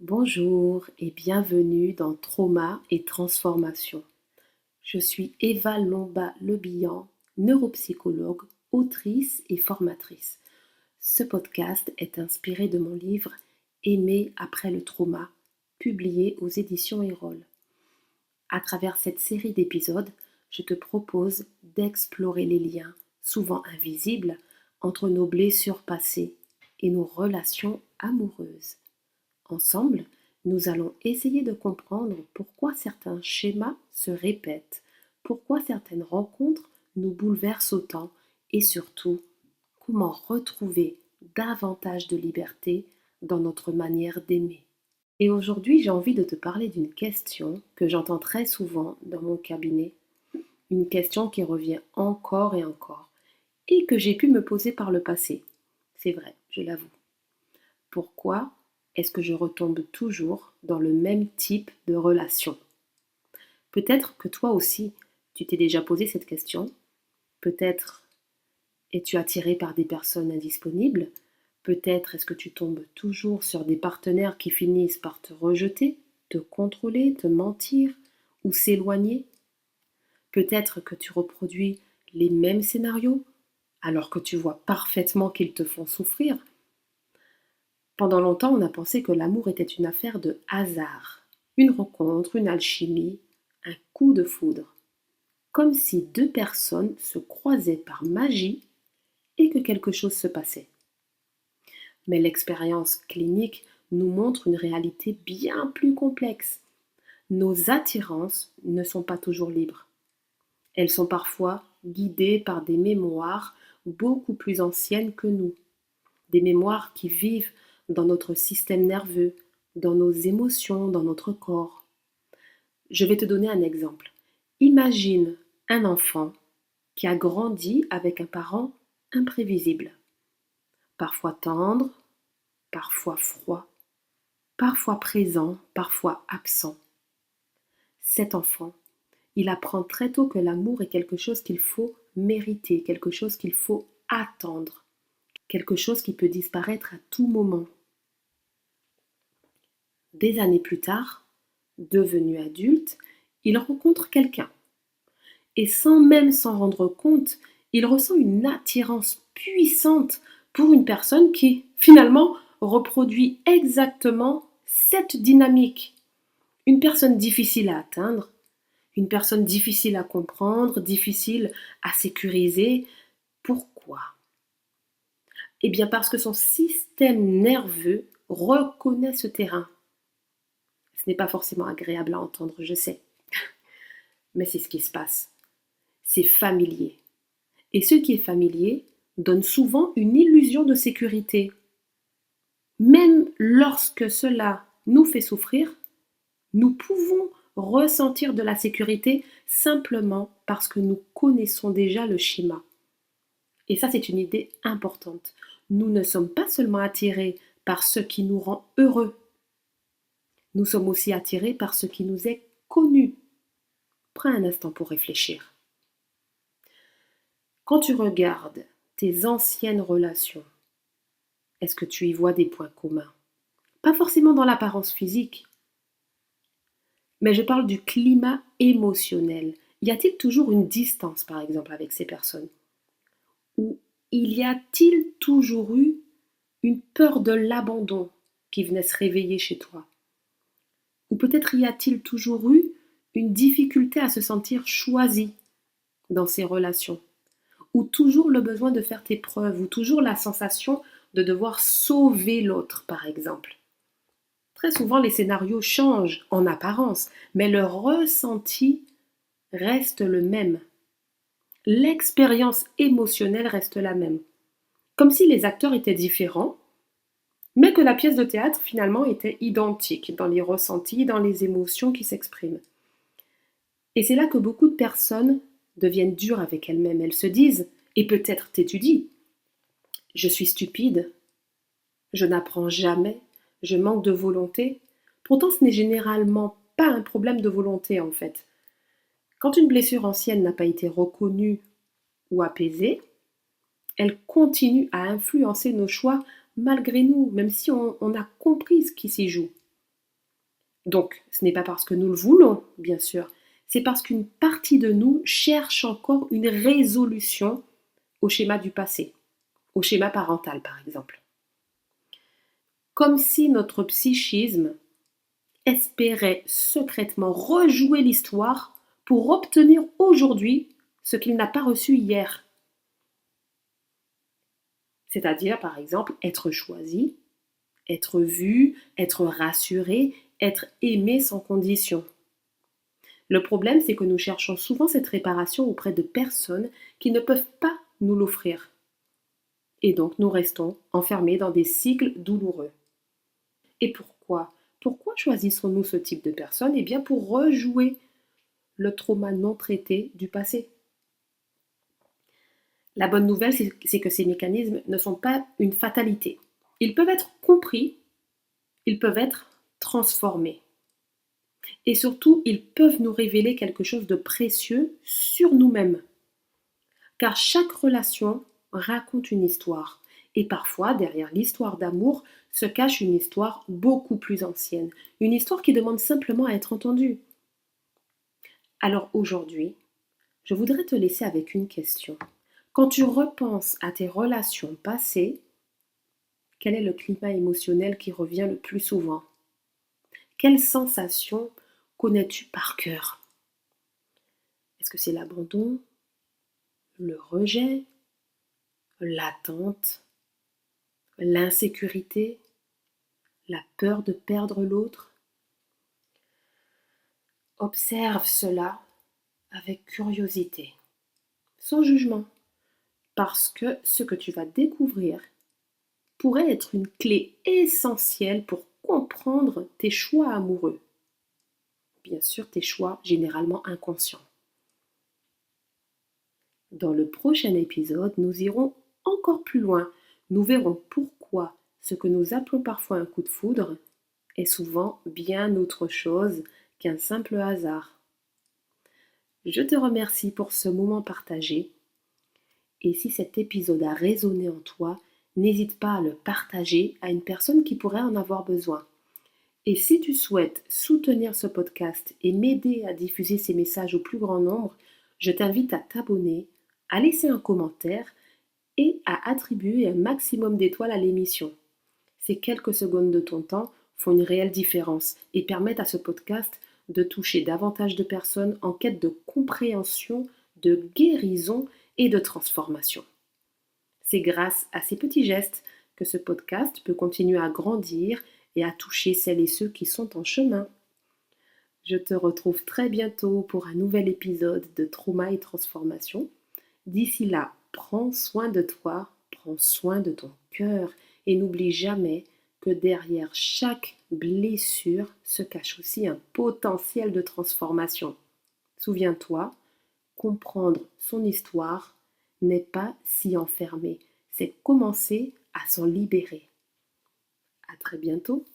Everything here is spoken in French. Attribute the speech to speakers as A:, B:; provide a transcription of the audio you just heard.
A: Bonjour et bienvenue dans Trauma et Transformation. Je suis Eva Lomba-Lebihan, neuropsychologue, autrice et formatrice. Ce podcast est inspiré de mon livre Aimer après le trauma, publié aux éditions Erol. À travers cette série d'épisodes, je te propose d'explorer les liens, souvent invisibles, entre nos blessures passées et nos relations amoureuses. Ensemble, nous allons essayer de comprendre pourquoi certains schémas se répètent, pourquoi certaines rencontres nous bouleversent autant et surtout, comment retrouver davantage de liberté dans notre manière d'aimer. Et aujourd'hui, j'ai envie de te parler d'une question que j'entends très souvent dans mon cabinet, une question qui revient encore et encore, et que j'ai pu me poser par le passé. C'est vrai, je l'avoue. Pourquoi est-ce que je retombe toujours dans le même type de relation? Peut-être que toi aussi, tu t'es déjà posé cette question. Peut-être es-tu attiré par des personnes indisponibles. Peut-être est-ce que tu tombes toujours sur des partenaires qui finissent par te rejeter, te contrôler, te mentir ou s'éloigner. Peut-être que tu reproduis les mêmes scénarios alors que tu vois parfaitement qu'ils te font souffrir. Pendant longtemps, on a pensé que l'amour était une affaire de hasard, une rencontre, une alchimie, un coup de foudre, comme si deux personnes se croisaient par magie et que quelque chose se passait. Mais l'expérience clinique nous montre une réalité bien plus complexe. Nos attirances ne sont pas toujours libres. Elles sont parfois guidées par des mémoires beaucoup plus anciennes que nous, des mémoires qui vivent dans notre système nerveux, dans nos émotions, dans notre corps. Je vais te donner un exemple. Imagine un enfant qui a grandi avec un parent imprévisible, parfois tendre, parfois froid, parfois présent, parfois absent. Cet enfant, il apprend très tôt que l'amour est quelque chose qu'il faut mériter, quelque chose qu'il faut attendre, quelque chose qui peut disparaître à tout moment. Des années plus tard, devenu adulte, il rencontre quelqu'un. Et sans même s'en rendre compte, il ressent une attirance puissante pour une personne qui, finalement, reproduit exactement cette dynamique. Une personne difficile à atteindre, une personne difficile à comprendre, difficile à sécuriser. Pourquoi? Eh bien parce que son système nerveux reconnaît ce terrain. Ce n'est pas forcément agréable à entendre, je sais, mais c'est ce qui se passe. C'est familier. Et ce qui est familier donne souvent une illusion de sécurité. Même lorsque cela nous fait souffrir, nous pouvons ressentir de la sécurité simplement parce que nous connaissons déjà le schéma. Et ça, c'est une idée importante. Nous ne sommes pas seulement attirés par ce qui nous rend heureux. Nous sommes aussi attirés par ce qui nous est connu. Prends un instant pour réfléchir. Quand tu regardes tes anciennes relations, est-ce que tu y vois des points communs? Pas forcément dans l'apparence physique, mais je parle du climat émotionnel. Y a-t-il toujours une distance, par exemple, avec ces personnes? Ou y a-t-il toujours eu une peur de l'abandon qui venait se réveiller chez toi? Ou peut-être y a-t-il toujours eu une difficulté à se sentir choisi dans ces relations? Ou toujours le besoin de faire tes preuves, ou toujours la sensation de devoir sauver l'autre, par exemple? Très souvent, les scénarios changent en apparence, mais le ressenti reste le même. L'expérience émotionnelle reste la même. Comme si les acteurs étaient différents, mais que la pièce de théâtre finalement était identique dans les ressentis, dans les émotions qui s'expriment. Et c'est là que beaucoup de personnes deviennent dures avec elles-mêmes. Elles se disent, et peut-être t'étudies, je suis stupide, je n'apprends jamais, je manque de volonté. Pourtant, ce n'est généralement pas un problème de volonté en fait. Quand une blessure ancienne n'a pas été reconnue ou apaisée, elle continue à influencer nos choix malgré nous, même si on a compris ce qui s'y joue. Donc, ce n'est pas parce que nous le voulons, bien sûr, c'est parce qu'une partie de nous cherche encore une résolution au schéma du passé, au schéma parental par exemple. Comme si notre psychisme espérait secrètement rejouer l'histoire pour obtenir aujourd'hui ce qu'il n'a pas reçu hier. C'est-à-dire, par exemple, être choisi, être vu, être rassuré, être aimé sans condition. Le problème, c'est que nous cherchons souvent cette réparation auprès de personnes qui ne peuvent pas nous l'offrir. Et donc, nous restons enfermés dans des cycles douloureux. Et pourquoi? Pourquoi choisissons-nous ce type de personnes? Eh bien, pour rejouer le trauma non traité du passé. La bonne nouvelle, c'est que ces mécanismes ne sont pas une fatalité. Ils peuvent être compris, ils peuvent être transformés. Et surtout, ils peuvent nous révéler quelque chose de précieux sur nous-mêmes. Car chaque relation raconte une histoire. Et parfois, derrière l'histoire d'amour, se cache une histoire beaucoup plus ancienne. Une histoire qui demande simplement à être entendue. Alors aujourd'hui, je voudrais te laisser avec une question. Quand tu repenses à tes relations passées, quel est le climat émotionnel qui revient le plus souvent? Quelles sensations connais-tu par cœur? Est-ce que c'est l'abandon, le rejet, l'attente, l'insécurité, la peur de perdre l'autre? Observe cela avec curiosité, sans jugement, parce que ce que tu vas découvrir pourrait être une clé essentielle pour comprendre tes choix amoureux. Bien sûr, tes choix généralement inconscients. Dans le prochain épisode, nous irons encore plus loin. Nous verrons pourquoi ce que nous appelons parfois un coup de foudre est souvent bien autre chose qu'un simple hasard. Je te remercie pour ce moment partagé et si cet épisode a résonné en toi, n'hésite pas à le partager à une personne qui pourrait en avoir besoin. Et si tu souhaites soutenir ce podcast et m'aider à diffuser ces messages au plus grand nombre, je t'invite à t'abonner, à laisser un commentaire et à attribuer un maximum d'étoiles à l'émission. Ces quelques secondes de ton temps font une réelle différence et permettent à ce podcast de toucher davantage de personnes en quête de compréhension, de guérison et de transformation. C'est grâce à ces petits gestes que ce podcast peut continuer à grandir et à toucher celles et ceux qui sont en chemin. Je te retrouve très bientôt pour un nouvel épisode de Trauma et Transformation. D'ici là, prends soin de toi, prends soin de ton cœur et n'oublie jamais que derrière chaque blessure se cache aussi un potentiel de transformation. Souviens-toi, comprendre son histoire n'est pas s'y enfermer, c'est commencer à s'en libérer. À très bientôt.